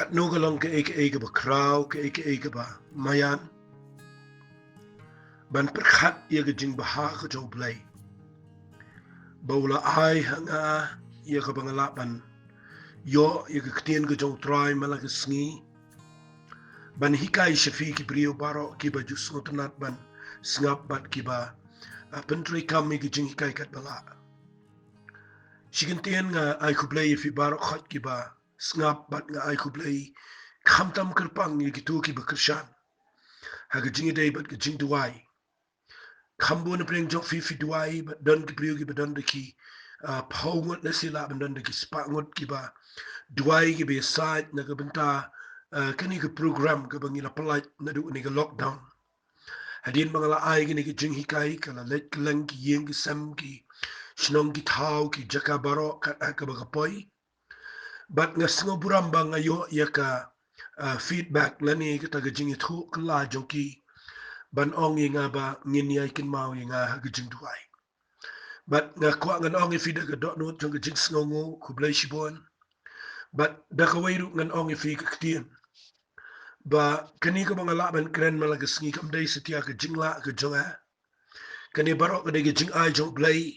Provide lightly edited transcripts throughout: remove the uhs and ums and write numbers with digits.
kat no galong ke eke ba kraw ke eke ba mayan ban perkhat ia ke jing baha ke jau blai baula ai hanga ia ke bangala ban yo ia ke ktien ke jau try mala ke sngi ban hikai shafi ki brio baro ki ba jus ngotenat ban sngap bat ki ba pentri kam ke jing hikai kat bala Shigantien nga ai kublai fi baro khat ki ba sngap bat nga ai kublai khamtam kerpang ye gitu ki bekershan ha ke jing dei bat ke jing duai khambo na preng jok fi duai bat don ki priyo ki badan de ki paungot na sila badan de ki spangot ki ba duai ki be side na ke benta kani ke program ke bangila pelat na du ni ke lockdown hadin mangala ai ki ni ke jing hikai kala let kelang ki yeng ki sam ki Snong ki tau ki jaka baro kat ka bagapoi but nga sngo buramba ngayo ya ka feedback lani kita gajing itu kala joki ban ong nga ba ngin ya kin mau nga gajing duai but nga kwa ngan ong fi daga dot no jong gajing sngo ngo ku blai shibon but da ka wairu ngan ong fi ka ktien ba kani ka bangala ban kren malaga sngi kam dai setia ka jingla ka jonga kani baro ka dai jing ai jong blai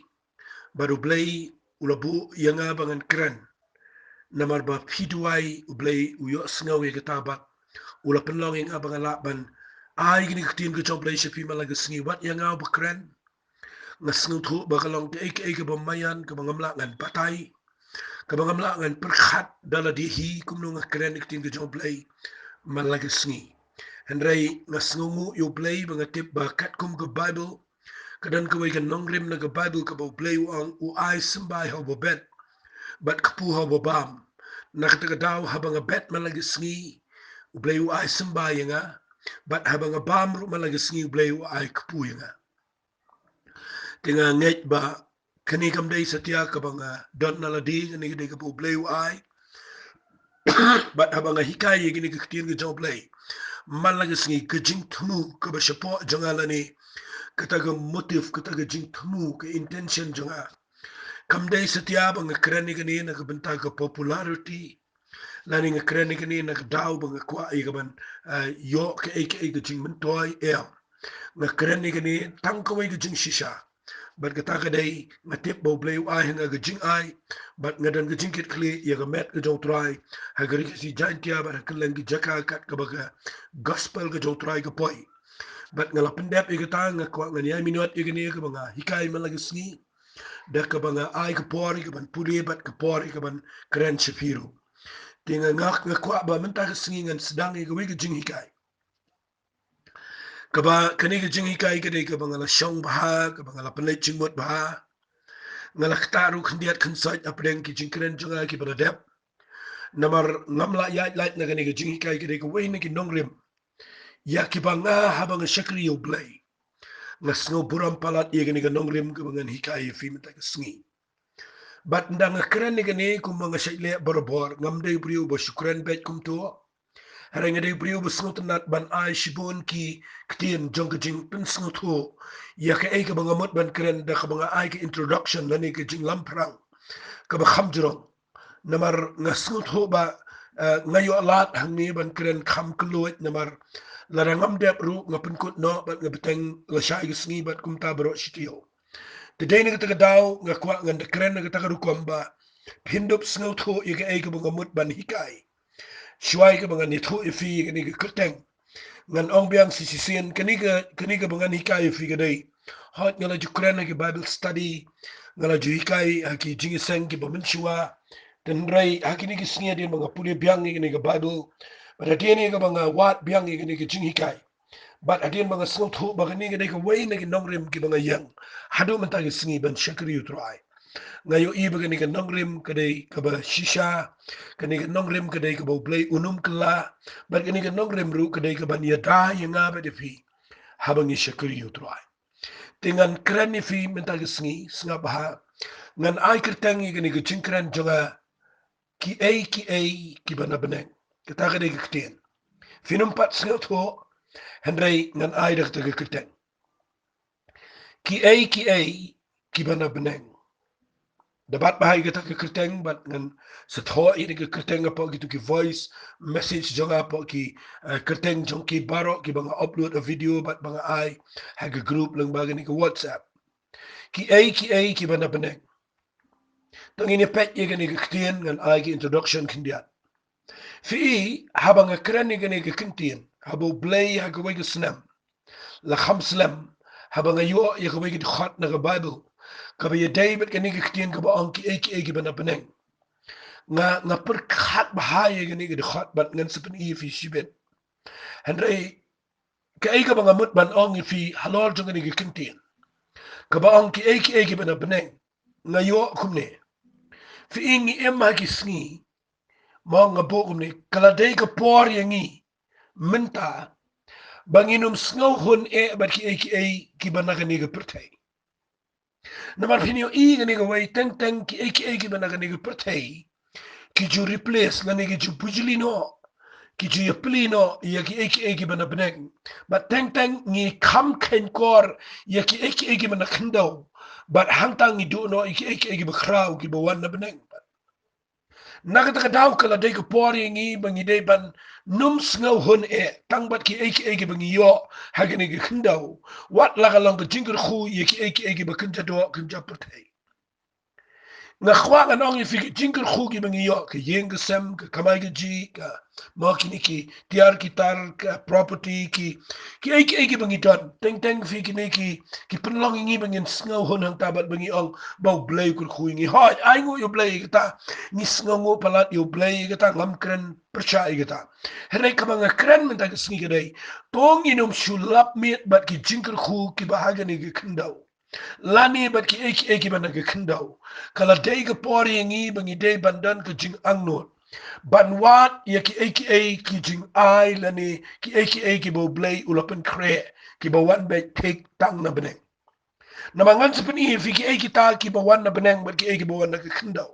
baru blai ulabu yanga bangan keren namar ba piduai ublai uyo sngawi ketabat ula penlong yang abang alaban ai gini ketin ke job blai shapi malaga sngi wat yanga ba keren ngasngu thu bakalong ke ek bamayan ke bangamla ngan patai ke bangamla ngan perkhat dala di hi kumno ngakeren ketin ke job blai malaga sngi hendrai ngasngu yo blai bangatip bakat kum ke bible kadan kawai kan nongrim na ka Bible ka play ang uay sembay ho bet bat kapu ho bam nakatagadaw habang bet malagi sngi ublay uay sembay nga bat habang bam ru malagi sngi ublay uay kapu nga tinga nget ba kani kam day satya ka bang don naladi ngani day ka ublay uay bat habang hikay gini ka kitin ka joblay malagi sngi kajing tumu ka ba siya jangalani kataga motif kataga jing temu ke intention jonga kamdai setiap ang kerani kani na kabenta ka popularity lani nga kerani kani na daw bang kwa ay kaban yo ke jing mentoy nga kerani kani tangkaway ka jing shisha but kata kadai nga tip bo play ay nga ka jing ay but nga dan ka jing kit kli ya ka met ka jong try ha ka si jantia ba ka lang ki jaka kat ka baga gospel ka jong try ka poy but ngala pendep igata nga kwa nga niya minuat igani ka mga hikay malagi sngi da ka mga ay ka pori ka ban puri bat ka pori ka ban kren shapiro tinga nga kwa ba menta ka sngi ngan sedang ka wig jing hikay ka ba kani ka jing hikay ka day ka mga la syong baha ka mga la panay jingmot baha ngala ktaru kandiat kansait apdeng ki jing kren junga ki baradep namar ngamla yait lait na kani ka jing hikay ka day ka way na ki nongrim ya kibanga habang syakri yo blay nga sngo buram palat ye gani ganong rim ka bangan hikay fi mata ka sngi bat ndang kren ni gani kum mga shayle borbor ngamday briu ba shukran bet kum to harang day briu ba sngo tanat ban ay shibon ki ktien jong ka jing pin sngo to ya ka ay ka mga mot ban kren da ka mga ay ka introduction lani ka jing lamprang ka ba khamjrong namar nga sngo to ba ngayo alat hangi ban kren kham kluit namar larangam dep ru ngapun kut no bat ngabeteng lasai gisngi bat kumta baro sitio today nga taga daw nga kwa nga kren nga taga rukom ba pindup sngaw tho iga ay ka mga mut ban hikay shuay ka mga nitho ifi ni ka kuteng ngan ong biang sisisian kani ka mga hikay ifi ka day hot nga la jukren nga bible study nga la hikay ki jingiseng ki bamanshua tenray hakini ki sngia din mga puli biang ni ka bible but adini ka mga wat biang ni ka jing hikay but adin mga sngot ho baka ni ka ka way na kinongrim ki mga yang hado man tayo sngi ban syakri utray ngayo iba ka ni ka nongrim kaday ka ba shisha kani ka nongrim kaday ka ba play unum kala but kani ka nongrim ru kaday ka ba niya da yung nga ba defi habang ni syakri utray tingan kren ni fi man tayo sngi snga baha ngan ay kertengi ka ni ka jing kren jonga Kiei ki Bneng kita ka day kaktin finumpat sngot ho Henry ngan ay dak taga kerteng Kiei ki Bneng Dapat bahay kita ke kerteng bat ngan setho ini ke kerteng apa gitu ki voice message jong apa ki kerteng jong ki barok ki bang upload a video bat bang ai ha ke group lang bagan ni ke WhatsApp ki bana Bneng tang ini pet ye gani ke ktien ngan ai ki introduction kindiat fi habang a kren ni gani ke kintien habo blay ha ke wege snam la khamslam habang a yo ye ke wege khat na ke Bible ka be David gani ke ktien ka ba anki ki bana Bneng nga perkhat bahaya gani ke khat bat ngan sepen i fi shibet henry ka ai ka bang mut ban ong fi halol jong gani ke kintien ka ba anki bana Bneng nga yo kumne fi ingi emma ki sngi mo nga bokum ni kala day ka por yangi minta banginum sngaw hun bat ki banaga ni ga pertay naman finyo i gani ga way teng ki banaga ni ga pertay ki ju replace ngani ki ju pujlino ki ju yaplino ya ki bana Bneng but teng ni kam ken kor ya ki bana kendo but hangtang ni do no ki bakraw ki bawan na Bneng nakataka daw kala day ko pori ngi bangi day ban num sngaw hun tangbat ki eki bangi yo hagani ki kindaw wat laga lang ko jingir khu ye ki eki ba kinja do kinja putay nga khwa nga nong fi jingir khu ki bangi yo ke yeng sem ke kamay ke ji ka makini ki tiar ki tar ka property ki eki bangi don teng fi ki penlong ngi bangi sngaw hun hang tabat bangi ong bau blay kur khu ngi ha ai ngo yo blay ta ni sngaw palat yo blay ta ngam kren percaya ta herai ka banga kren menta ke sngi kedai tong inum shulap mit bat ki jingir khu ki bahaga ni ke kindaw lani bat ki eki bana ke kindaw kala day ke pori ngi bangi day bandan ke jing angnot banwat ya ki eki jing ai lani ki eki bo blay ulapen kre ki ba wan be take tang na Bneng namangan sepen i fi ki eki ta ki ba wan na Bneng bat ki eki bo wan na ke kindaw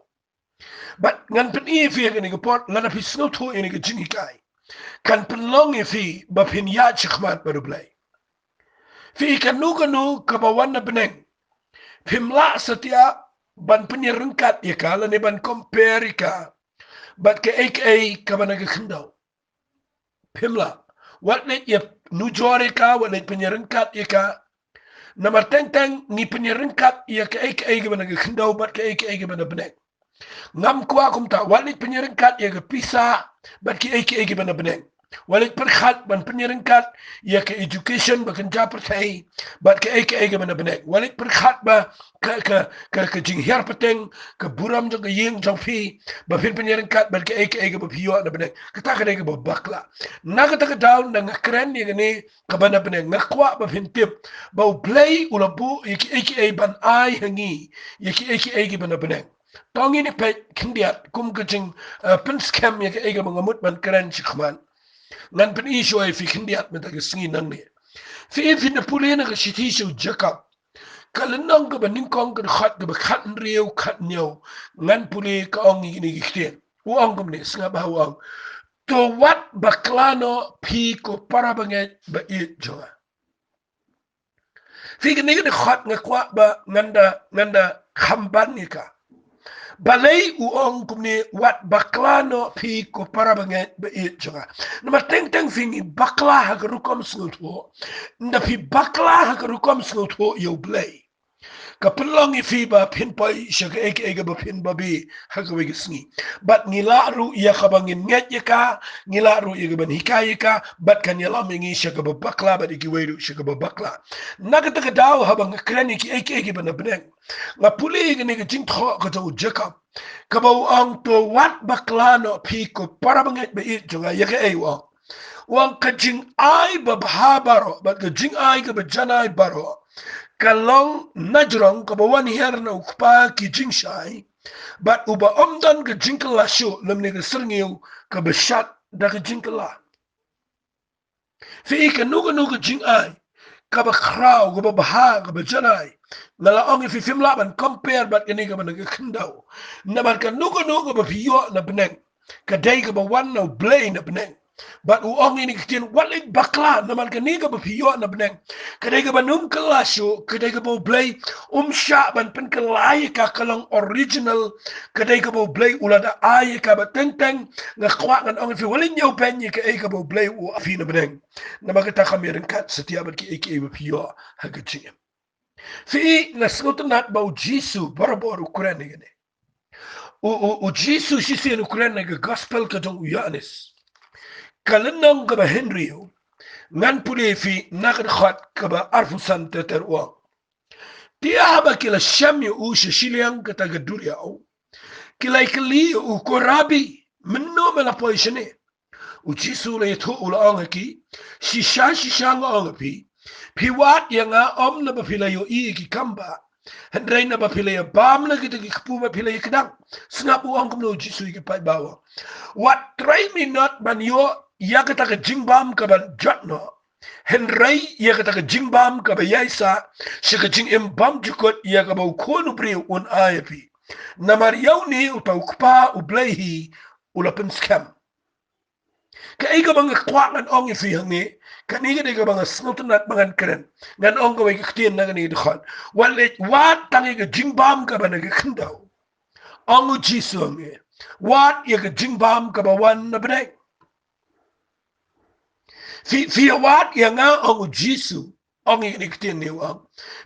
but ngan pen i fi ke ni ke pot lana fi snow to ini ke jing kai kan penlong i fi ba pin ya chikmat baru blay fi kan nu ka ba wan na Bneng pimla setia ban penyerengkat ya kala ni ban compare ka bat ke ka ban ke kindaw pimla wat net ya nu jore ka wat net penyerengkat ya ka namar teng ni penyerengkat ya ke ban ke kindaw bat ke ban Bneng ngam kwa kumta walit penyerengkat ya ke pisah bat ki ban Bneng walit perkhat ban penyerengkat ya ke education ba kenja pertai bat ke ban Bneng walit perkhat ba ke jinghiar peteng ke buram jong ke yeng jong fi ba fin penyerengkat bat ke ba piyo na Bneng kata ka ba bakla na kata ka down na kren ya ne ka ban Bneng ngakwa ba fin tip ba play ulabu ya ke ban ai hangi ya ke ban Bneng tong ini pe kindiat kum kecing pen scam ya ke mengamut man keren sikman ngan pen isu ai fi kindiat meta ke singi nang ni fi na pulena ke siti su jakap kalenang ke baning kong ke khat ke khat riu khat nyau ngan puli ka ong ni gikten uang kum ni singa ba uang to wat baklano pi ko para banget ba it joa fi ke ni ke khat ngakwa ba nganda khamban ni ka balay uong kumni wat baklano pi ko para banget ba it jonga nama teng fingi bakla ha rukom snutho nda pi bakla ha rukom snutho yo blay kapelong fi ba pin pai shaga eke ba pin babi ha ko gisni bat ngilaru ya kabangin nget ka ngilaru ya ban hikaye ka bat kan yala mingi shaga ba bakla ba diki weru shaga ba bakla nagata ka daw ha bang krani ki eke ba na Bneng nga puli gani ga jing tho ka to jakap ka ba ang to wat bakla no pi ko para banget ba it jonga ya ke wa wang ka jing ai ba baro ba ka jing ai ka ba janai baro kalong najrong ka bawan her na ukpa ki jingshai but uba omdan ka jinkala shu lamne ka sirngiu ka beshat da ka jinkala fi ka nuga jing ai ka ba kraw ka ba baha ka ba janai ngala ongi fi film laban compare bat kani ka ba na kindaw na ban ka nuga ba piyo na Bneng ka day ka ba wan na blay na Bneng But uong ini kitin walik bakla naman kaniga bapiyo na Bneng. Kaniga banum kalasyo, kaniga bo blay sya ban pen kalay ka kalang original, kaniga bo blay ulada ay ka batenteng nga kwa ngan ong fi walin yaw penye ka ay ka bo blay u afi na Bneng. Na magata kami rin kat sa tiyabat ki ay bapiyo hagachingem. Fi na snutanat ba u Jisu barabor Ukraine gani. U Jisu sisi in Ukraine ga gospel ka jong uyanis. Kalenong ka ba Henry ngan puli fi nakad khat ka ba arfusan teter uang. Dia haba kila syamya u shishiliang ka tagaduria au. Kila ikali u korabi menno melapoy shene. U Jisu la yato ula ang haki shisha nga ang pi. Piwat yang om na ba pila yo ki kamba. Hendray na ba pila ya bam na kita ki kapu ba pila ya kedang. Snap uang kumno Jisu ki pai bawa. What try me not ban yo ya kata ka jingbam ka ban jatno. Henry ya kata ka jingbam ka ba yaisa si ka jingimbam jukot ya ka ba ukonu bre un ayapi. Namar yaw ni upa ukpa ublayhi ulapan scam. Ka iga mga kwakan ong ifi hangi kaniga iga mga snutanat mga keren ngan ong gaway kaktiyan na kaniga dukhan walit wat tangi ka jingbam ka ba nagakandaw ong u Jisu hangi wat ya ka jingbam ka ba wan na Bneng. Fiawat yang ang Jisu ang iniktin ni wang.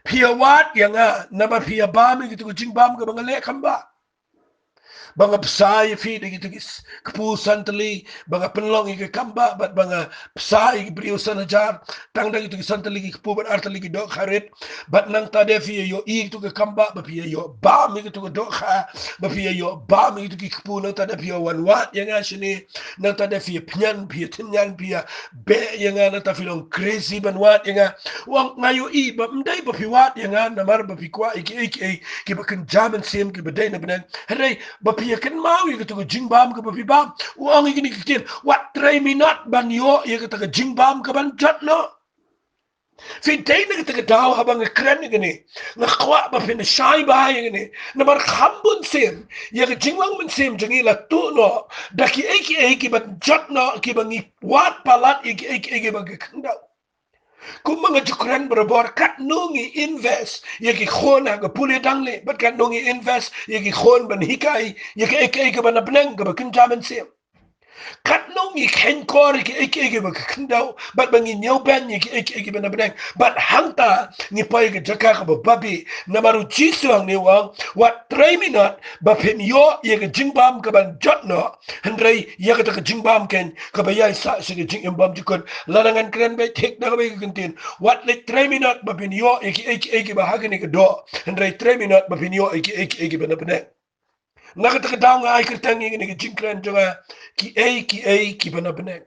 Fiawat yang nama fiabam gitu kucing bam ke bangale kamba. Banga psai fi de gitu gis kepusan teli banga penlong ke kamba bat banga psai brio sanajar tang da gitu santeli ke kepu bat arteli ke dok harit bat nang tade fi yo i gitu ke kamba ba fi yo bam gitu ke dok ha ba fi yo bam gitu ke kepu nang tade fi wan wat yang asini nang tade fi penyan fi tenyan fi be yang nang ta fi long crazy ban wat yang wang ngayo i ba mdai ba fi wat yang namar ba fi kwa iki ke ba kan jaman sim ke ba dai na Bneng hare ba ya kan mau ya kata jingbam ke bapi bam uang ini kitin what try me not ban yo ya kata jingbam ke ban jat no fintay na kata daw habang kren gani ngakwa ba fin shy ba gani na mar khambun sim ya ka jingbam mun sim jangi la tu no daki eki ban jat no ki bangi wat palat eki ba kandaw kung mga jukran berabor kat nungi invest yaki khon ha puli dangle bat kat nungi invest yaki khon ban hikai yaki eke ban Bneng ka bakin jaman sim kat nungi ken kor yaki eke ba kandaw bat bangi nyaw ban yaki eke ban Bneng bat hangta ni pai ka jaka ka babi namaru Jisu ang niwang wat try me not ba pin yo yaki jingbam ka ban jotno hendray yaki ka jingbam ken ka bayay sa sige jingbam jukon larangan kren bay tek na bay kantin wat le try me not ba pin yo eke ba hagani ka do hendray try me not ba pin yo eke ban Bneng nakata daw nga ay kertang ni jingkran jonga ki ban Bneng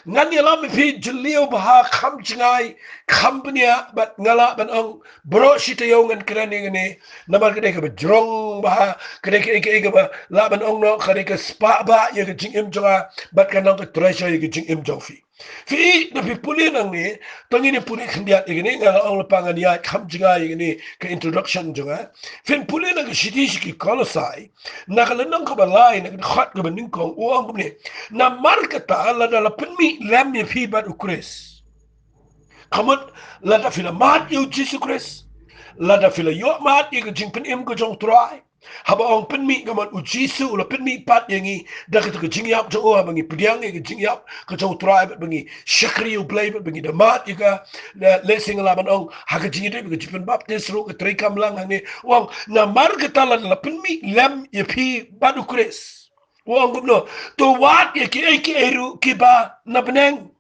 ngan yalam fi jilio baha kham chingai khambnya bat ngala ban ong bro shita yongan krani ngani namar kede ka jrong baha kede ke ba la ban ong no kede ka spa ba ye ka jingim jonga bat kanang ka treasure ye ka jingim jofi fi na pi puli nang ni tongi ni puli khandiat ye ni ngala ong lapangan ya kham chingai ye ni ka introduction jonga fin puli na ka shiti shiki kolosai na kala nang ka balai na khat ka baning kong uang ni na markata la dala penmi lem ye fi bat ukres kamut la da fila mat yu Jisu Kris la da fila yo mat ye jing pen im ko jong try haba ong penmi kamut u Jisu la penmi pat yengi da ka jing yap jo o bangi pediang ye jing yap ko jong try bat bangi shakri u play bat bangi da mat ye ka lesing la ban ong ha ka jing de ko jipen baptis ro ka tre kam lang ni wong na mar ka tala la penmi lem ye fi bat ukres wong gubno to wat ye ki eru Kiba na Bneng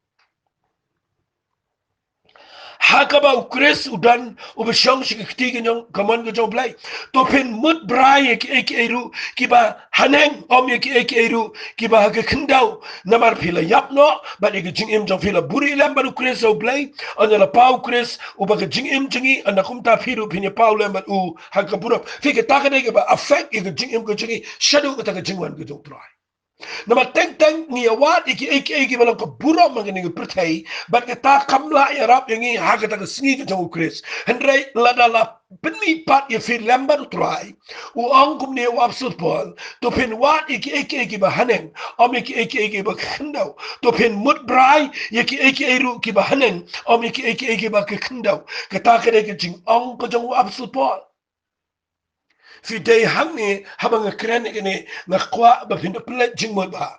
hakaba ukres udan ubashong shiktigen yung kaman ko jong blay to pin mut bray ek eru kiba haneng om ek eru kiba ha kandaw namar pila yapno ba ek jing im jong pila buri lam ba ukres o blay anala pa ukres uba jing im jingi anakum ta firu pin pa lam ba u hakaburo fike takane ba affect ek jing im ko jingi shadow ka jingwan ko jong try Nama teng ni awat iki balang ko buro mangani pertai bat kata kamla ya rap yang i hagata ka singi ka jong Chris hendrai ladala penmi pat ya fil lambar try u angkum ne wapsul pol to pen wat iki ba haneng om iki ba khendau to pen mut brai iki ru ki ba haneng om iki ba khendau kata ka de jing ong ko jong wapsul pol fi day hangi habang kren ini ngakwa ba pinda plet jing mo ba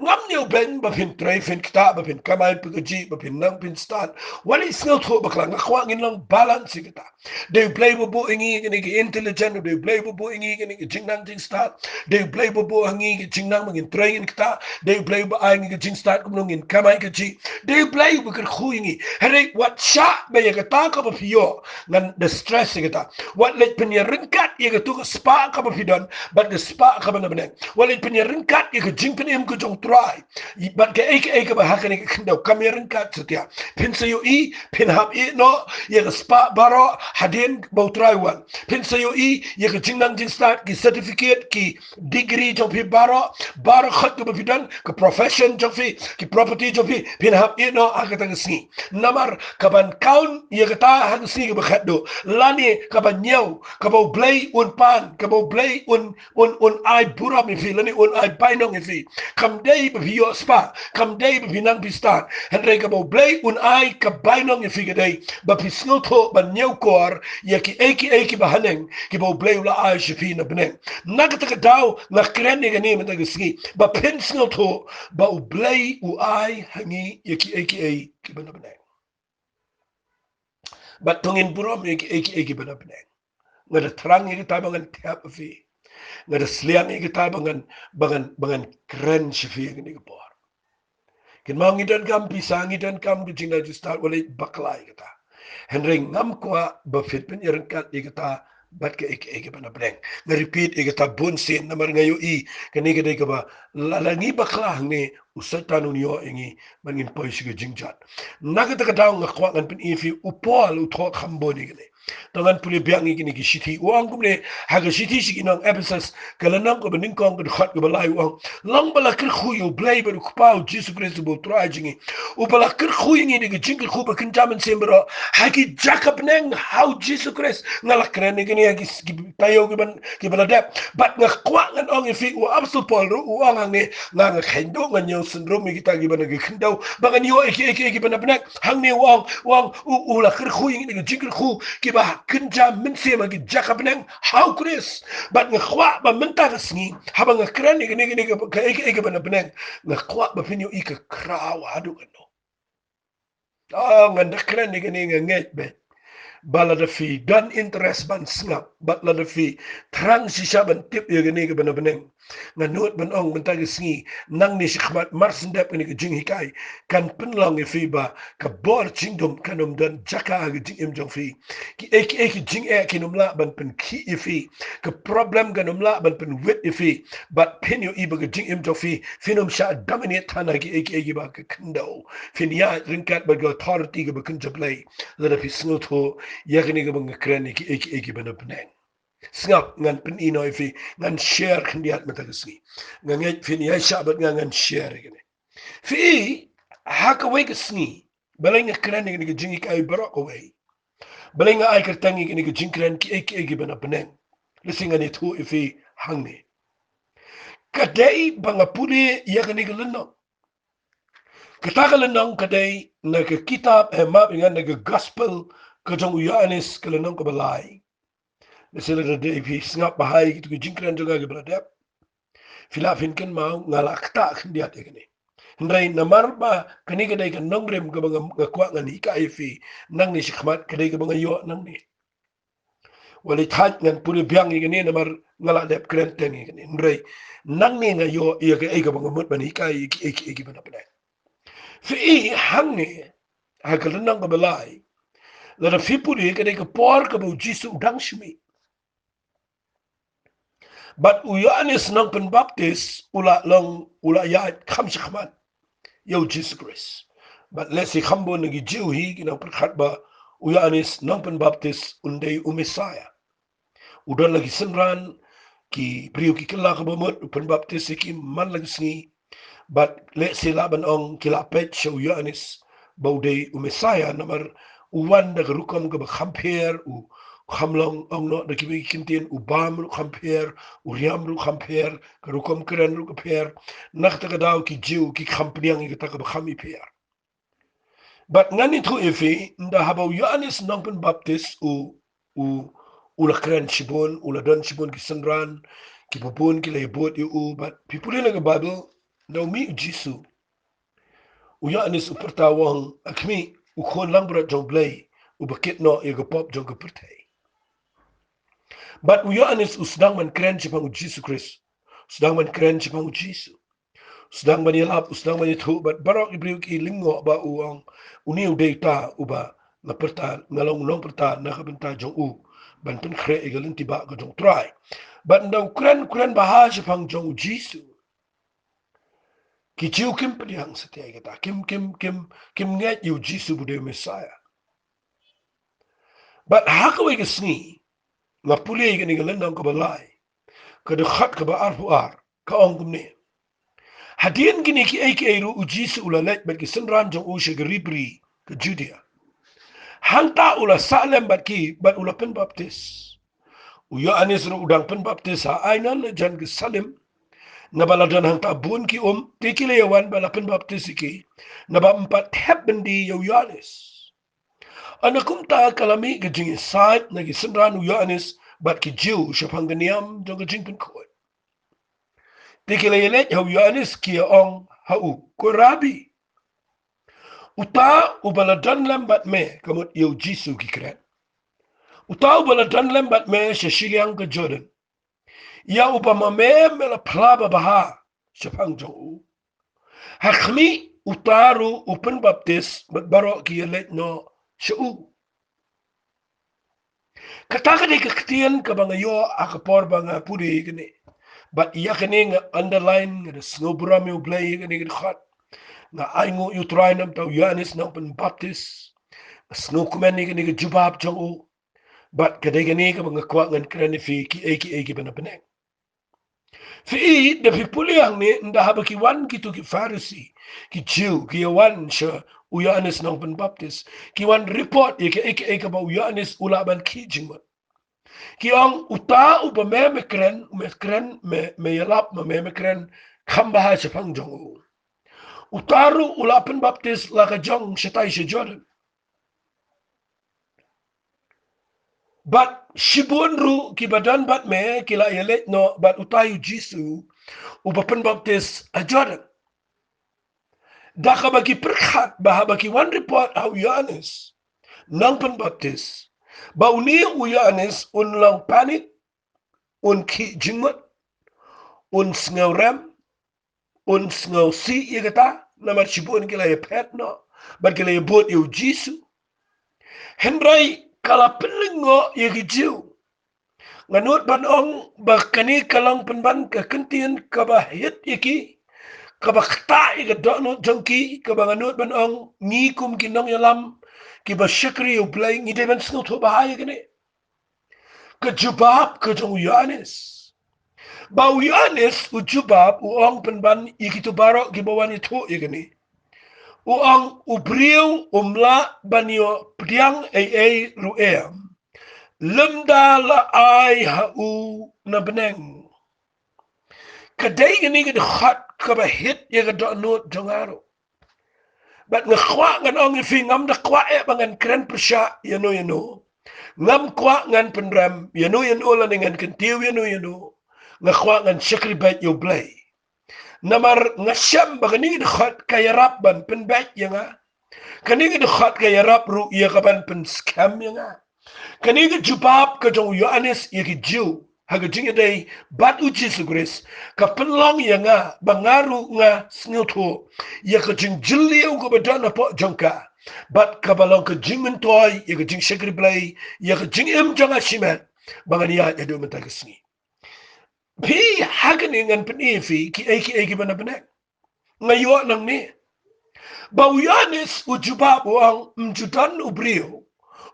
ngam niu ben ba pin tray fin kita ba pin kamay pagaji ba pin nang pin start wali skill to ba klang ngakwa ngin lang balance kita they play bo ingi ini intelligent they play bo ingi ini jing nang jing start they play bo ingi jing nang mangin train kita they play bo ai ngi jing start kum ngin kamay kaji they play bo ker khu ingi hare what shot ba ya kata ka ba pio ngan the stress kita what let pin ya ringkat ya tu spa ka ba pidon but the spa ka ba na beneng wali pin ya ringkat ya jing pin em ko jong try but ke ek ba hakane ke kendo kam ya ringkat setia pin sayo I pin hab I no ya spa baro hadin ba try wan pin sayo I ya jing nang jing start ki certificate ki degree jong pi baro khat ko ba pidon ke profession jong fi ki property jong fi pin hab I no akata ngi namar kaban kaun ya kata han si ba khat do lani kaban nyau kabo blay un pan kabo blay un ai bura mi fi lani un ai painong fi kam day ba yo spa kam day ba nang pistan henry kabo blay un ai ka bainong fi gaday ba pisno to ba nyau kor ya ki eki ba haneng ki bo blay la ai shi na bneng nagata ka daw na kren ni gani mata gisi ba pensno to ba u blay u ai hangi ya ki eki ba na bneng ba tungin burom eki ba na bneng ngada terang igi tabangan tiap fi ngada sliang igi tabangan bangan keren shifi igi ni gepor kin mau ngidan kam pisang ngidan kam gijinga jistal wale baklai kata henry ngam kwa bafit pen irengkat igi ta bat ke igi bana breng nga repeat igi ta bunsin namar ngayo I kani gede ka ba lalangi baklah ni usatan unyo ingi mangin poy sige jingjat nagata ka daw nga kwa ngan pen ifi upol uthok khamboni gede tangan puli biang ini ki shiti uang kumne haga shiti shi inang episas kalanang ko bening kong ko khat ko balai uang lang bala kir khuyu blai ber ku pau Jesus Christ bo trajingi u bala kir khuyu ni ki jingil khu ba kin jaman sembro hagi Jacob neng how Jesus Christ ngala kren ni ni hagi tayo ki bala dep bat nga kwa ngan ong fi u absol pol ru uang ni nga khendo nga nyo syndrome ki tagi bana ki khendo ba nga nyo ki bana bana hang ni uang u la kir khuyu ni ki jingil khu ki ba kinja min se ma gi Jacob neng how Chris but nga khwa ba min ta sni haba nga kran ni ka eke ba na bneng nga khwa ba finyo I ka kraw hadu no nga kran ni nga nget be bala da fi dan interest ban snap bat la da fi trang si shaban tip ye gani ga bana bneng nga not ban ong ban tagi sngi nang ni shikmat marsin dep ni ga jing hikai kan pinlong e fi ba ka bor chingdom kanum dan jaka ga jing im jong fi ki eki jing e ki num la ban pen ki e fi ka problem ga num la ban pen wit e fi but pen yo iba ga jing im jong fi finum sha dominate tana ki eki ba ka kendo fin ya rinkat ba ga authority ga ba kun jablay la da fi snoto yakni ga bang kren ki eki bana bneng snap ngan pen ino fi ngan share khndiat mata gsi ngan fin ya shabat ngan share gane fi haka we gsni balinga kren ni jingi kai barok we balinga ai kertangi ni jingkren ki eki bana bneng lisinga ni tu fi hangni kadai bangapuni yakni galno katagalanong kadai na kitab map ngan na gospel kajong Yohanes kalanong kabalay sila na de fi snap bahay gitu jingkran juga ge bradap filafin kan mau ngalakta kan dia tekni ndrai namar ba kani kadai kan nongrem ga bang ngakwa ngani ka fi nang ni shikmat kadai ga bang yo nang ni wali that ngan puri biang ni ni namar ngala dep kren tengi ni ndrai nang ni ngayo iya ga bang mut bani ka iki bana bana fi hang ni hakalan nang kabalay la da fi puri kadai ka por ka bu jisu dang shmi but Yohanes nang penbaptis ula ya kham shkhman yo Jesus Christ but let's see khambo ngi jiu hi kinang perkhat ba Yohanes nang penbaptis undai Messiah udah lagi senran ki priu ki kala ka bomot upan baptis ki man lang sngi but le sila ban ong kilapet show Yohanes baude umesaya namar uwan da rukam ka khamper u khamlong ong no da kibi kintin u bam ru khamper u riam ru khamper ka rukam kren ru khamper nakta ka daw ki jiu ki khampriang ki ta ka khami per but ngani thu ifi nda habau Yohanes nong pen baptis u ula kren shibon ula don shibon ki sanran ki popon ki lebot u but people in the Bible no mi jisu u Yohanes u pertawang akmi u khon lang bra jong blay u bakit no e go pop jong pertai but u Yohanes u sedang man kren shibang u Jisu Christ sedang man kren shibang u Jisu sedang man yalap sedang man itu but barok ibriu ki lingo ba uang uniu data uba na perta ngalong nong perta na kabenta jong u ban pen kre egalin tiba ko jong try but ndau kren bahas pang jong Jisu ki chiu kim pediang setia kata kim nget yu Jisu bude Messiah but hakawe ke sngi ngapuli ke ni galan nong ko balai ke dekhat ke ba ar ka ong kumne hadian gini ki ai ru Jisu ulalet bat ki senran jong u shegribri ke Judea hanta ula salem bat ula pen baptis u Yohanes ru udang pen baptis ha ainan jan ke salim na baladan hanta bun ki tikile yawan bala pen baptis ki na ba empat heb bendi Yohanes anakum ta kalami ke jing side na ki senran u Yohanes bat ki jiu shapangganiam jong ke jing pen ko tikile yelet Yohanes ki ong hau ko rabi uta ubaladan lambat me kamut yu Jisu ki kren uta ubaladan lambat me shashiliang ke Jordan ya upama me la plaba baha shapang jong hakmi utaru upen baptis baro ki yelet no shu kataka de ketien ka banga yo akapor banga puri gene but yakene underline the snowbram you play gene khat na aingo yu try nam tau Yohanes na pen baptis snow kumen ni jubab jong but kadega ni ka mga kwa ngan krani fi ki bana Bneng fi de people yang ni nda haba ki wan ki tu ki Pharisee ki Jew ki wan sha u Yohanes na pen baptis ki wan report ki ba Yohanes ulaban ki jingma ki ang uta u ba me kren me yalap me kren khamba ha chapang jong utaru ulapan baptis laka jong sitai si Jordan. But shibun ru ki badan bat me kila yelet no bat utayu Jisu upapan baptis a Jordan. Daka bagi perkhat baha bagi one report au Yohanes nang pen baptis. Ba uni u Yohanes un lang panik un ki jingmat un sngaw rem un sngaw si yagata namar shibun kila ye pet no bat kila ye bot yu Jisu. Henry kala pelingo yagi jiu nganut ban ong bakani kalang penban ka kentien ka ba hit yaki ka ba khta yga dono jongki ka ba nganut ban ong ngi kum kinong yalam ki ba shakri u play ngi de ban snut ho ba yagane ka jubab ka jong Yohanes ba Yohanes u jubab u ong penban yaki to baro ki ba wani to yagane uang ubriu umla banyo priang ai ruem lemda la ai hau na Bneng kadai ni ged khat ka ba hit ye ga do no jongaro bat nga khwa ngan ong fi ngam da khwa e bangan kren persha yano ngam khwa ngan penram yano la ngan kentiu yano nga khwa ngan shakri bat yo blay namar ngasham bagani de khat kayarap ban pen bat yanga kani de khat kayarap ru ya kaban pen scam yanga kani de jubab ka jong Yohanes ye ki jiu haga jinga dai bat uji sugres ka pen long yanga bangaru nga snutho ya ka jing jilli ko badana po jongka bat ka balong ka jimin toy ya ka jing shakri blay ya ka jing em jonga shimet bangani ya do mata kasni Pi hagani ngan penifi ki bana Bneng ngayo nang ni ba Yohanes ujubab wang mjudan ubriu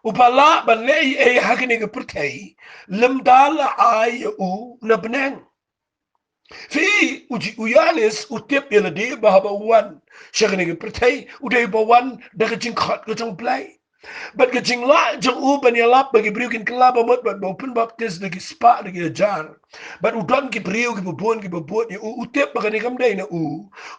Upala ban lei hakini ke pertai lemdala ai u na Bneng. Fi uji uyanis utip yeladi bahaba wan shakini ke pertai udai bawan dak jing khat ke jong play. But ke jing la jong u ban yalap bagi briukin kelaba mot but open baptis lagi spa lagi ajar. But udon ki briu ki bubun ya utip bagani kam dai na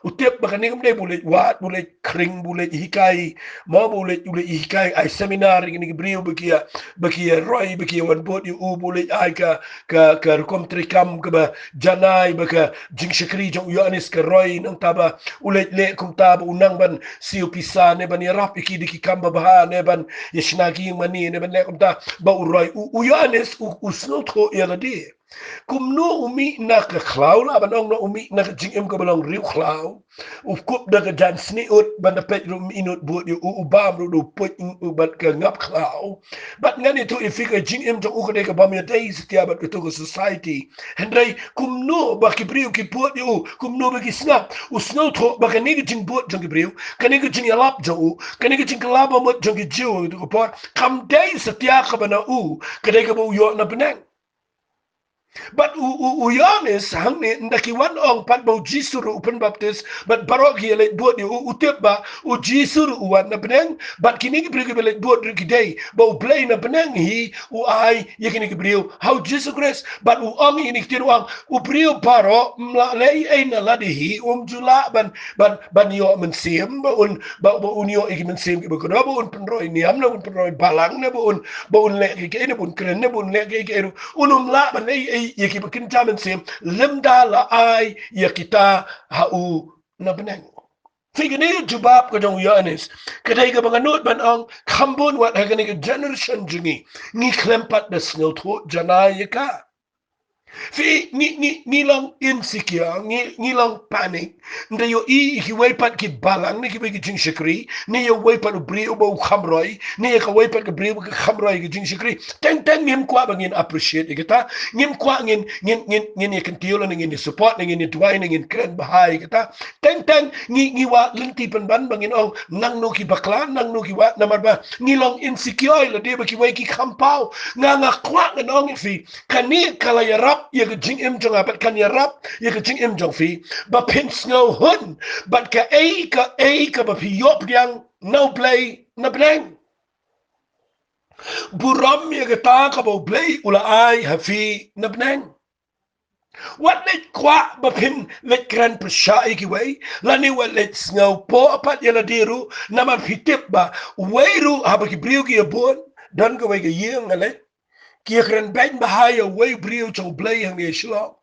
utip bagani kam dai boleh wat boleh kering boleh hikai mau boleh hikai ai seminar ini ki briu bagi roy bagi wan bot ya boleh ai ka kom trikam ke ba janai baka jing shakri jong yanis ke roy nang taba ulet le kum taba unang ban siu pisa ne ban yarap iki diki kamba baha ne ban yashnagi mani ne ban le kum ta ba uroy yanis usno tho yagadi kum no umi na ka khlau la ban ong no umi na ka jing em ko balong riu khlau u kup da ka jan sni ut ban da pet rum inut buat yu u bam ru put u bat ka ngap khlau bat ngani tu ifika jing em to u ka de ka bam ya dei setia bat ka to society hendrai kum no ba ki briu ki buat yu kum no ba ki snap u snow tho ba ka ni jing buat jong ki briu ka ni jing yalap jo u ka ni jing klaba mot jong ki jiu to ko por kam dei setia ka bana u ka de ka bu yo na Bneng. But uyanis hang ni ndaki wan ong pat bau jisuru open baptist but barok hi let buat ni utip ba u jisuru wan na Bneng but kini ki bri let buat ri kidai bau play na Bneng hi u ai ye kini ki brio how Jesus Christ but u ong ini ki ruang u brio baro mla lei ai na ladi hi jula ban yo men sim ba un yo iki men sim ki ba ko ba un penroi ni am na un penroi balang ne ba un le ki ne bun kren ne bun le ki unum la ban ei ye ki bakin jamin sim limda la ai ye kita hau na Bneng. Figini jubab ko dong yanis kadai ka mga not ban ang kambon wat hagani ka generation jungi ngi klempat da snil to janay ka. Fi ni lang insecure ni lang panic nda yo ki waipat ki balang ni ki bagi jing shikri ni yo waipat bri o khamroi ni ka waipat ka bri ka khamroi ki jing shikri teng ngim kwa bangin appreciate kita ngim kwa ngin ye kan tiulan ngin support ngin duai ngin kren bahai kita teng ngi wa lenti pan ban bangin ong nang no ki baklan nang no ki wa namar ba ngi long insecure la de ba ki wai ki khampau nga kwa ngang fi kani kala yarap ye ke jing im jong apat kan ya rap ye ke jing im jong fi ba pin snow hun but ka ba pi yop yang no play na Bneng buram ye ke ta ka ba play ula ai ha fi na Bneng what let kwa ba pin let gran persha ki way lani what let snow po apat ye la diru na ma pitip ba weiru ha ba ki briu ki bon dan ka way ke yeng ale ki kren ben bahaya way briu chong play hang ye shlo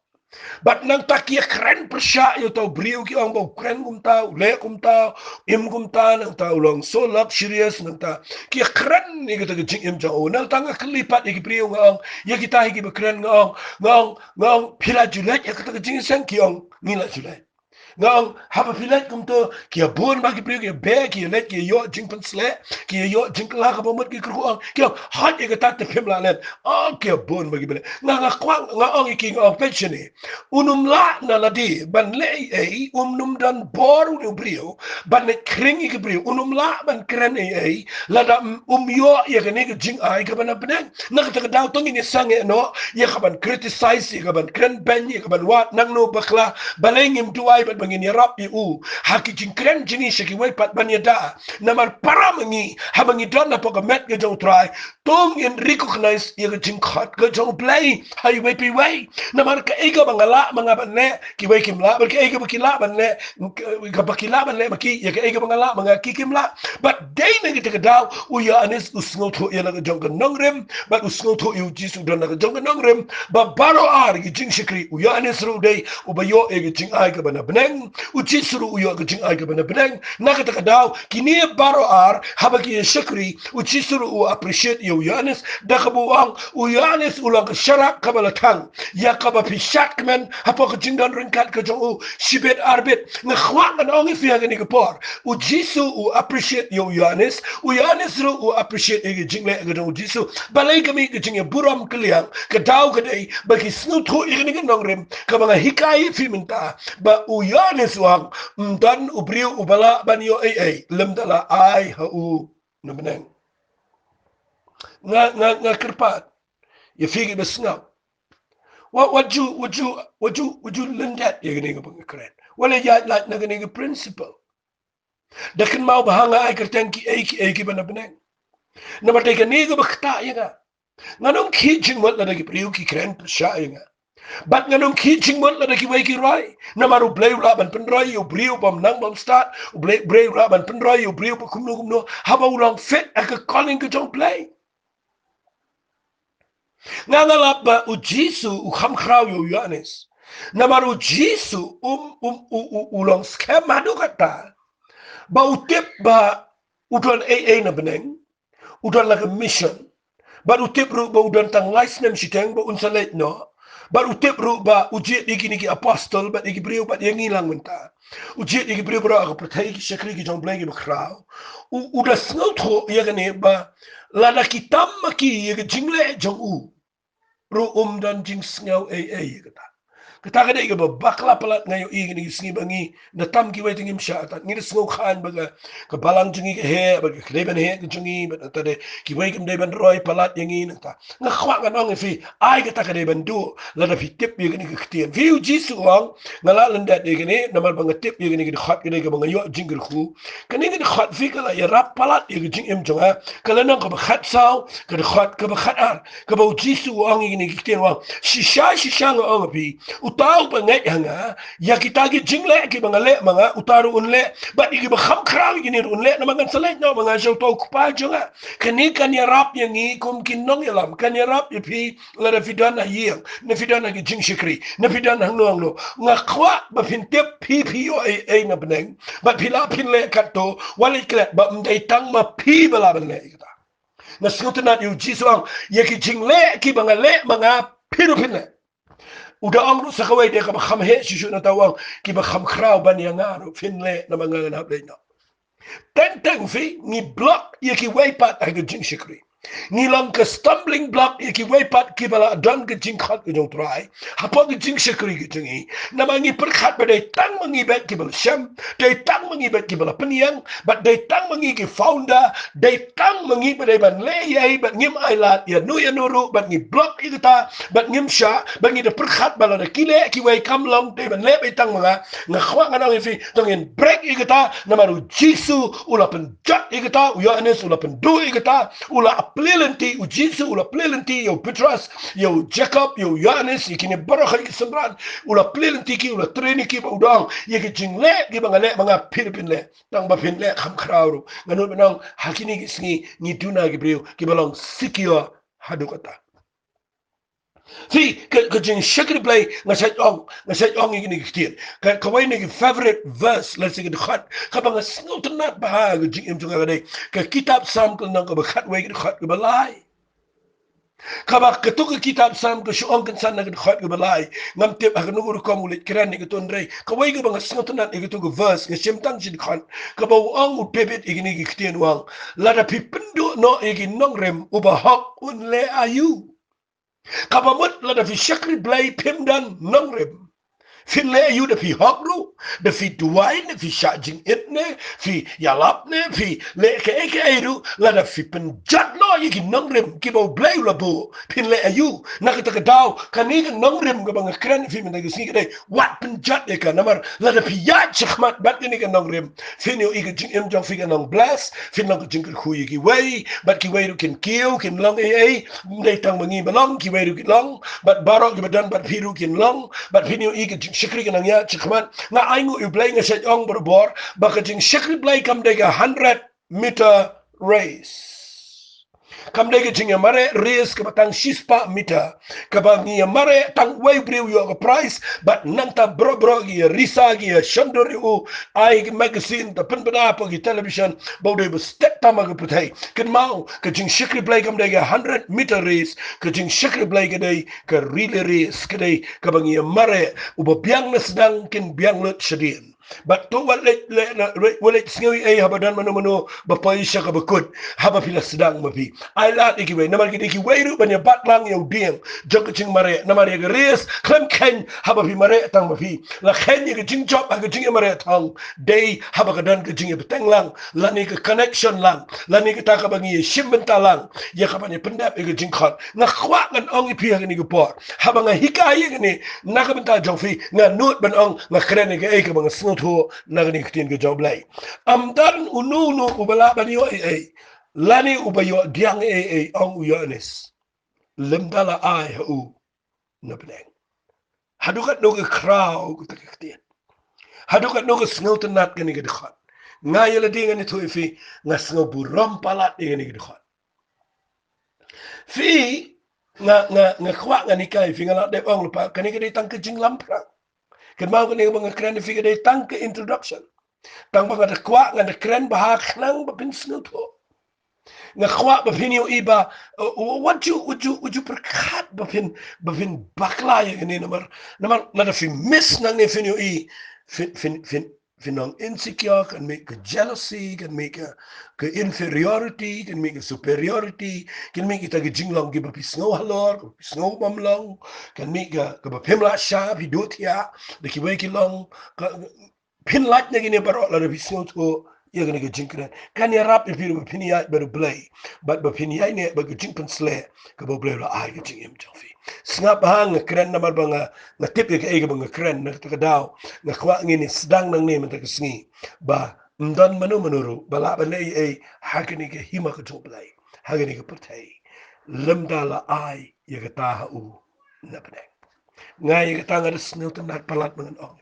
but nang takia keren persya yo tau brio ki ong bau keren kum tau le kum tau im kum ta nang tau long so luxurious nang ta ki keren ni kita jing im jao nang tanga kelipat ki brio ngong ya kita ki keren ngong pila julet ya kita jing sang ki ong ngila julet ngong haba pilat kum to ki bon ba ki brio ki be ki let ki yo jing pen sle ki yo jing la ka bomot ki kru ong ki hot ya kita te pim la let oh ki bon ba ki bele nga kwang nga ong ki ngong pension ni unum la na ladi ban le num dan boru ni brio ban le kringi ke brio unum la ban kren la da yo ya ke ne jing ai ka ban Bneng na ka daw tong ni sange no ya ka ban criticize ya ka ban kren ben ya ka ban wat nang no bakla balengim duai ban bangin ya rap u haki jing kren jini shiki wai pat ban ya da na mar paramangi habangi don na poka met ke jong try tong in recognize ya ka jing khat ka jong play hai wai pi wai na mar ka ega bangala mga banle ki wai kim la ki ega bakila banle ka bakila banle maki ya ka ega bangala mga kikim la but day na kita daw u ya anis usngo to ya na jong nongrem but usngo to yu jisu don na jong nongrem ba baro ar ki jing shikri u ya anis ru day u ba yo e jing ai ka bana Bneng u jisu ru u yo ka jing ai ka bana Bneng na kita daw kini baro ar habaki shikri u jisu ru u appreciate yu ya anis da ka buang u ya anis ulang sharak ka balatang ya ka ba pisak men hapo ka jing don ringkat ka jong shibet arbet nga khwang an ong fi ga ni ka por u jisu u appreciate yu Yanis u Yanis ru u appreciate e jing le ga jong jisu balai ka mi ka jing buram kliang ka daw ka dei ba ki snu tho i ni nong rem ka mga hikai fi minta ba u Yanis wang dan u briu u bala ban yo lem dala ai ha u na Bneng nga kerpat. Ya figi besngap. Would you learn that? Ya gini ngabang keren. Wala ya like na gini principle. Dakin mau bahanga ay kerteng Kiei Kiba na Bneng. Na matay ka niga bakta ya nga. Nganong kijing mo na nagi priyo ki kren siya ya nga. But nganong kijing mo na nagi way ki rai. Na maru blay ulaban penroy yo priyo bam nang bam start. Blay ulaban penroy yo priyo pa kumno. Haba ulang fit aka calling ka jong play. Ngangalap ba u Jisu u khamkraw yo Yohanes. Na maru Jisu ulang skema do kata. Ba utip ba udon AA na Bneng, udon laga mission, ba utip ru ba udon tang license siteng ba unsalet no, ba utip ru ba ujiet iki apostol ba iki brio ba yang ngilang menta, ujiet iki brio ba ako pertai ki sekri ki jong blagi ba kraw, udah snot ho ya gane ba lada kitam maki ya jingle jong ru dan jing sngaw AA ya kata. Kata kada iga ba bakla palat ngayo igi singi bangi na tam ki waiting im sha ta ngi sngo khan baga ka balang jungi ke he baga kleben he ke jungi ba ta de ki wai kim de ban roy palat yangi na ta nga khwa nga nong fi ai kata kada ban du la da fi tip ye ni ke ktien fi u jisu wang nga la lan da de ni na mal banga tip ye ni ke khat ke ga banga yo jingir khu kani ngi khat fi kala ya rap palat ye jing im jonga kala nang ka ba khat saw ka khat ka ba khat ar ka ba jisu wang ye ni ke ktien wang shisha nga ong fi utau pengai hanga ya kita gi jingle ki bangale manga utaru unle ba igi ba kham kraw gi ni unle na mangan selek no manga jo to kupa jonga kani kan ya rap yang ngi kum kin nong yalam kan ya rap pi la da fidana yeng na fidana gi jing shikri na fidana hang no nga khwa ba fin tep pi yo ai na Bneng ba pila pin le kato wali klet ba mdai tang ma pi bala ben le kita na skutna yu jiswang ya ki jingle ki bangale manga piru pin le udah ang sa kaway de ka khamhe sisu na tawang ki ba kham kraw ban yang aro finle na mga ganap le no teng fi ni block ye ki way pat ay jing shikri ni lang ka stumbling block ye ki way pat ki bala dan ka jing khat jong try hapo ki jing shikri ki jingi na mangi perkhat ba de tang mangi bet ki bal sham de tang mangi bet ki bala peniang but de tang mangi ki founder de tang mangi ba de ban le ye ba ngim ai lat ya nu ya nuru ba ngi block ita ba ngim sha ba ngi de perkhat bala de kile ki way kam long de ban le be tang manga nga khwa nga nang fi tongin break ita na maru jisu ula pen jat ita Yohanes ula pen do ita ula plelenti u Jisu ula plelenti yo Petrus yo Jacob yo Yohanes ikini barakah ki sembran ula plelenti ki ula treni ki ba udang ye ki jingle ki bangale mga Philippine le tang ba pin le kham khrawru nganu benang hakini ki singi ni tuna ki brio ki balong sikio hadukata si ke jing shakri play ngasai ong ikini ki ka wai ni favorite verse let's say the khat ka bang snot not ba ke jing im tunga dei ke kitab sam ko nang ka khat wai ki khat ke balai Kabak ketuk kitab sam ke syong kan sana ke khat ke balai ngam tip ak nugur ko mulit kran ni ke tonrei kawai ke bang sngotan ke tu ke verse ke simtang sin khan ka ba ang u pebet igini ke ktien wang la da pipendo no igin nong rem uba hak un le ayu ka ba mut la da fi shakri blai pimdan nong rem Fin le you de fi hokru, de fi duwain, fi shajing itne, fi yalapne, fi le ke eiru, la de fi penjat no yiki nongrim, kibo blay la bo, pin le you, nakita ka daw, kaniga nongrim ka bang kren fi men nagis ni wat penjat eka namar, la de fi yat chikmat bat ni ka nongrim, fin yo ika jing im jong fi ka nong bless, fin nong jing ka khu yiki way, bat ki way ru kin kiyo, kin long day tang mangi balong, ki way ru kin long, bat barok ki badan bat piru kin long, bat fin yo ika shikri kanang ya chikman nga aingu i play nga sa ong berbor baka jing shikri play kam dega 100-meter race kam dega jing mare race ka batang shispa meter ka bang ya mare tang way brew yo ka price but nanta bro gi risa gi shandori u ai magazine ta penbada pa gi television bode bu step tama ga putai kan mau ka jing shikri play kam dega 100-meter race ka jing shikri play ka dei ka relay race ka dei ka bang ya mare u biang na sedang kin biang lut sedin But to walit singawi ay habadan mano bapay siya kabakot haba pila sedang mapi. Ay lahat ikiway naman ikiway ru banya batlang yung diyang jog kaching mare naman yung res klem ken haba pi mare tang mapi. La ken yung kaching job ha kaching mare tang day haba kadan kaching beteng lang lani ka connection lang lani ka taka bangi shimbenta lang ya kapanya pendap yung kaching khot nga kwa ngan ong ipiha ni gupor haba nga hikaya ni nakabenta jongfi nga nut ban ong nga kren ni ka ay ka mga snut ho nagani kitin ke job lai amdan unu ubala bani yo lani ubayo diang ong uyanes lemdala ai hu na Bneng hadukat no ke kraw ku takitian hadukat no ke snut nat gani ke dikhat ngayela dingan itu ifi nga snut buram palat gani ke dikhat fi nga kwa nga nikai fi nga de ong lupa kani ke ditang ke jing lamprang kan mau kani mga kren fi ke ditang ke introduction tang ba da kwa nga da kren ba nang ba pin snut ho nga kwa ba pin yo iba what you perkat ba pin bakla ya ni namar na da fi miss nang ni fin yo I fin nang insecure can make a jealousy can make a inferiority can make a superiority can make it a jinglang gi ba pisngo halor pisngo mamlang can make a ba pimla sha bi dut ya de ki weki long pin light na gini baro la revision to ya gani gajing kren kan ya rap if you pin ya better play but pin ya ne ba gajing pen sle ka ba play la ai gajing im jofi snap hang kren na mar banga na tip ya ka banga kren na ta daw na kwa ngini sedang nang ne mata kasngi ba ndan manuru bala ba nei ai hakini ke hima ka to play hakini ka pertai lemda la ai ya ka ta ha u na Bneng ngai ka tanga snu tan nat palat mangan ong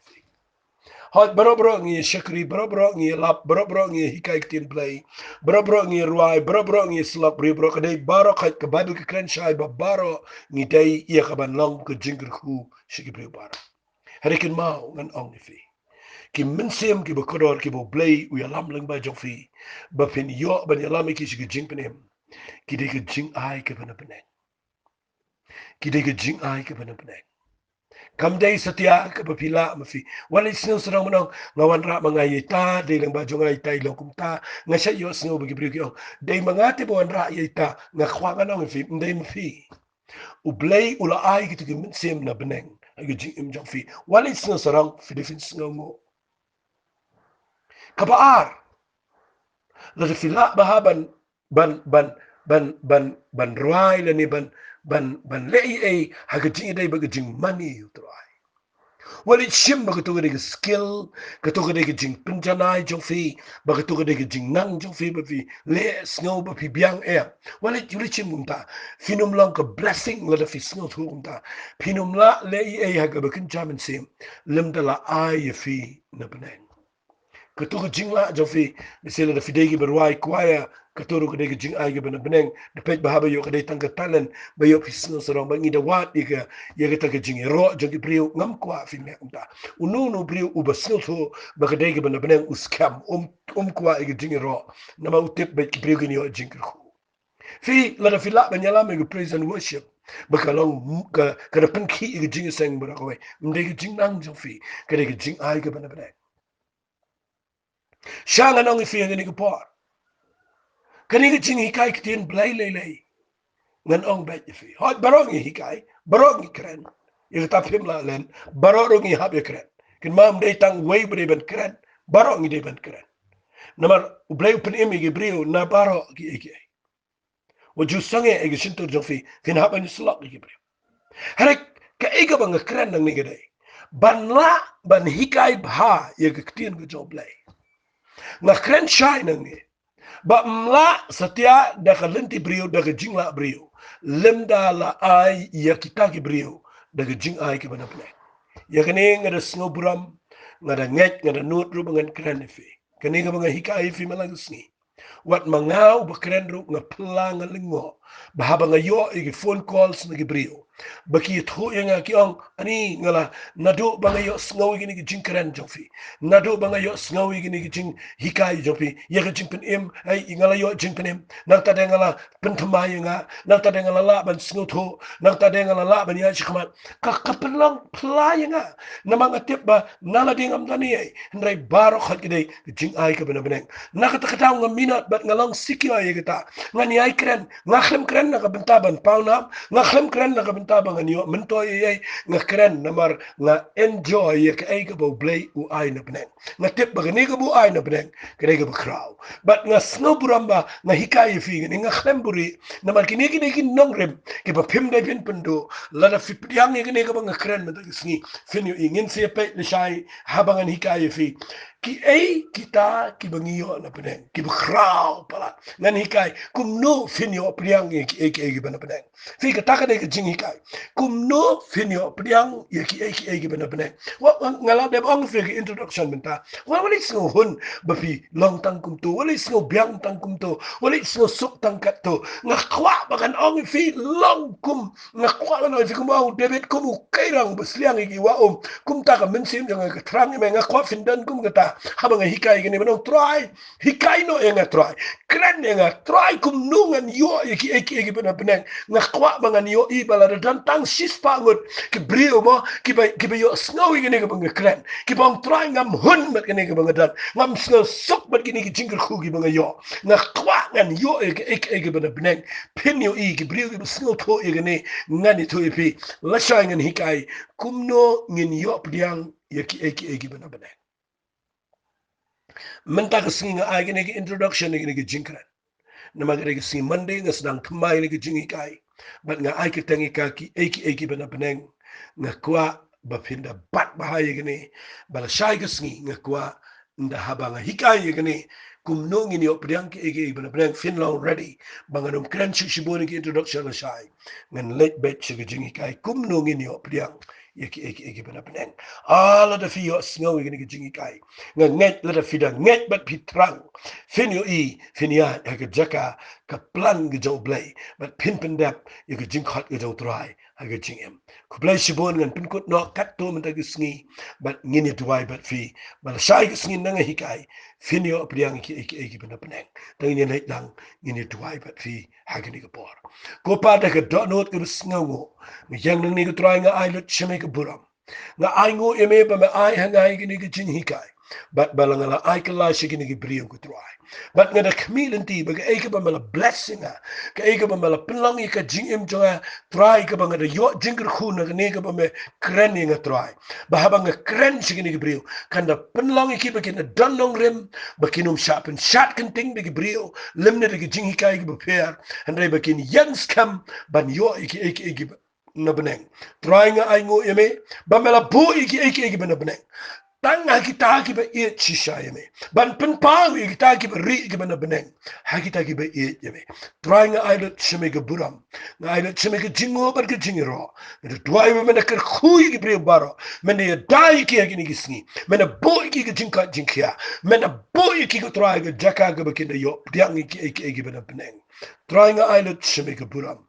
hot bro ngi shakri bro ngi lap bro ngi hikai tin play bro ngi ruai bro ngi slap bro kadai baro khat ka bible ka kren shai ba baro ngi dai ia ka ban long ka jingr khu shiki bro baro harikin mau ngan ong fi ki minsem ki ba kodor ki bo play u ya lam lang ba jofi ba pin yo ban ya lam ki shiki jing penem ki de ka jing ai ka ban Bneng ki de ka jing ai ka ban Bneng kam day satia ka papila mafi wala sino sarang manong ngawan ra mga yita day lang ba jong ay tay long kumta nga siya yo sino bagi brigyo day mga ti buwan ra yita nga khwangan ang fi day mafi ublay ula ay gitu ki minsim na Bneng ay jing im jong fi wala sino sarang Philippines ngo kabaar la fila bahaban ban ruay la ni ban lei ay hagajing day bagajing money utro wali shim ba katu ga skill katu ga jing pinjanai jofi ba katu ga jing nang jofi ba fi le snow ba fi biang e wali yuli chim umta finum long ka blessing la fi snow thu umta finum la le e ha ga ba kin chamen sim lim da la ai fi na Bneng katu ga jing la jofi misela da fidegi berwai kwaya katuru ka dega jing ai ga Bneng de pej bahaba yo ka dei tangka talen ba yo pisno sarong ba ngida wat iga ya ka taga jing ro jogi brio ngam kwa fi me umta unu brio uba snulso ba ka dega Bneng uskam kwa iga jing ro na ma utip ba ki brio gini yo jing khu fi la da fila ba nyala me praise and worship ba ka long ka da pinki iga jing seng ba ko mdega jing nang jo fi ka dega jing ai ga Bneng shanga nang fi ngani ka por kani ka jing hikai kitin blay lay ngan ong bet fi hot barong hikai barong kren il tapim la len barong hab kren kin mam day tang way bre ben kren barong day ben kren namar blay pen imi gi brio na baro gi ege waju sange ege shintur jofi kin hab an slot gi brio harek ka ege bang kren nang ni gede ban hikai bha ye kitin go job lay na kren shine nang ni ba mla satia da kalenti brio da jingla brio lemda la ai ya kitaki brio da jing ai ke bana Bneng ya kane ngada snoburam ngada ngek ngada nut ru bangan kren fi kane ga banga hikai fi malang sni wat mangau ba kren ru nga plang lingo bahaba ngayo igi phone calls nagi brio baki thu yenga ki ong ani ngala nado bangayo sngawi gini gi jinkran jofi nado bangayo sngawi gini gi jing hikai jofi yega jingpen em ai ngala yo jingpen em nang ta ngala penthma yenga nang ta ngala la ban sngu thu nang ta ngala la ban ya chikmat ka kapenlang pla yenga namang atip ba nala dingam dani ai ndrai baro khat gidei jing ai ka bena beneng nakatakataw nga minat bat ngalang sikyo ay kita ngani ay kren ngakhlem kren nakabentaban paunam ngakhlem kren nakabentaban nganiyo mentoy ay nga kren namar nga enjoy ka ay ka bo play u ay na beneng nga tip ba gani ka bu ay na beneng kare ka ba kraw bat nga snow buramba nga hikay fi ngani nga khlem buri namar kini nong rem ki ba pim dai pin pendo lada fi piang ngani ka ba nga kren na sngi finyo ingin siya pe ni shai habangan hikay fi ki ei kita ki bangiyo na peneng ki bakraw pala ngan hikai kum no finyo priang ki bana peneng fi ka taka de jing hikai kum no finyo priang ki bana peneng wa ngala de ong fi ki introduction menta wa wali singo hun ba fi long tang kum to wali singo biang tang kum to wali singo suk tang kat to nga kwa ba kan ong fi long kum nga kwa na fi kum ong debit kum kairang basliang ki wa kum ta ka mensim jang ka trang me nga kwa findan kum ka habang hikai gini manong try hikai no nga try kren nga try kum nungan yo eki bana beneng nga kwa bangan yo I bala dan tang sis pangut ki brio mo ki ba yo snawi gini ka bang kren ki bang try ngam hun mat gini ka bang dan ngam sngal sok mat gini ki jingger khu ki bang yo nga kwa ngan yo eki bana beneng pin yo I ki brio ki sngal to gini ngani to ipi la shai ngan hikai kum no ngin yo pdiang eki bana beneng menta ka singa ay gini ki introduction gini ki jinkran na magre ki sing Monday nga sedang kemai ni ki jingi kai bat nga ay ki tangi ka ki eki bana beneng nga kwa ba pinda bat bahaya gini bala shay ka singi nga kwa nda haba nga hikai gini kum no ngini op priang ki eki bana beneng fin long ready banganum kran shiboni ki introduction la shay ngan late bet ki jingi kai kum no ngini op priang eki bana beneng ala da fi yo sngo gini ki jingi kai nga nget la da fi da nget bat pitrang fin yo I fin ya ka jaka ka plan ge jo blay bat pin pin dap ye ge jing khat ge jo try ha ge jing em ku blay shibon ngan pin kut no kat to man ta ge sngi bat ngini tuwai bat fi bal shai ge sngi nanga hikai fin yo priang ki bana peneng tang ni lait lang ngini tuwai bat fi ha ge ni ge por ko pa da ge do not ge sngo mi yang nang ni ge try nga ai lut shime ge buram nga ai ngo eme ba ma ai hangai ge ni ge jing hikai but balangala ai kala shigini gi brio ku try but ngada community ba ga eke ba mala blessing ka eke ba mala pinlang ka jingim jonga try ka ba ngada yo jingir khu na ne ka ba me kren nga try ba haba nga kren shigini gi brio kanda pinlang ki ba kin danong rem ba kinum sharpen shat kan ting gi brio limne gi jingi kai gi ba per and re ba kin youngs kam ban yo eke na Bneng try nga ai ngo eme ba mala bo eke ba na Bneng tang kita ki ba it shisha me ban pen pa kita ki ba ri ki ba na Bneng ha kita ki ba it me try nga ai lut shime ga buram nga ai lut shime ga jingo bar ga jingiro the dwai me na kar khui ki bre baro me ne dai ki ga ni gisni me na boy ki ga jinka jinkia me na boy ki ga try ga jaka ga ba ki da yo diang ki ba na Bneng try nga ai lut shime ga buram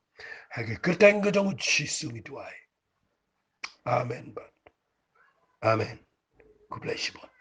ha ga kertang ga jong chi su mi dwai amen ba amen. God bless you.